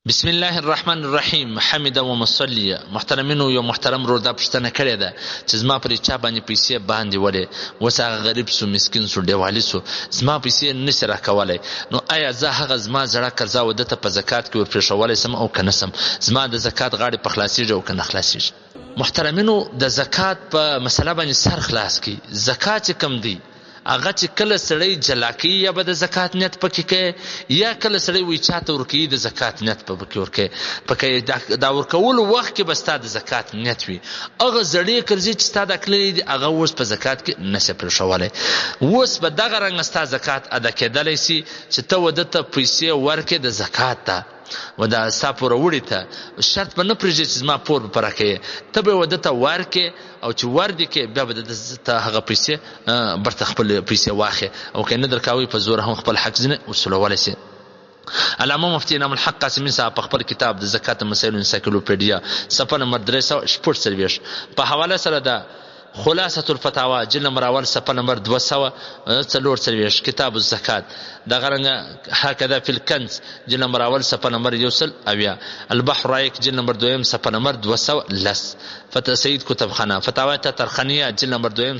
بسم الله الرحمن الرحیم. حمد و مصلی. محترمینو یو محترم رو دا پښتنه کړې ده چې زما پرې چا باندې پیسې باندې ولې وس هغه غریب سو مسکین سو ډیوالي سو زما پیسې نشي راکولی نو آیا زه هغه زما زړه قرضه و دته په زکات کې ورپرېښولی سم او که نه سم زما د زکات غاړې په خلاصېږي او که نه خلاصېږي. محترمینو د زکات په مسله باندې سر خلاص کړي. زکات چې کم دی هغه چې کله سړی جلا کوي یا به د زکات نیت پکې کوي یا کله سړی وایي چاته ورکوي د زکات نیت به پکې ورکوي دا ورکولو وخت کې به ستا د زکات نیت وي. هغه زړې قرضې چې ستا دا کړلې دي هغه اوس په زکات کې نشي پرېښولی. اوس به دغه رنګه ستا زکات ادا کېدلی سي چې ته و دته پیسې ورکړې د زکات ته و دا ستا پوروړي ته شرط به نه پرېږدي چې زما پور به پوره کوې ته به یې و دته ورکړې او چې ور دې کې بیا به ته هغه پیسې برته خپل پیسې واخې او که یې نه درکاوی په زور هم خپل حق ځینې وصولولی سي. علامه مفتی انعام الحق قاسمي صاحب په خپل کتاب د زکات مسایلو انسایکلوپیډیا صفحه نمبر 346 په حواله سره ده خلاصة الفتاوى جلد نمبر اول صفحه نمبر 244 کتاب الزکات دغه رنګه هکذا فی الکنز جلد نمبر اول صفحه نمبر 100 البحر رایق جلد نمبر 2 صفحه نمبر 210 فتح سید کتابخانه فتاوی ترخانیه جلد نمبر 2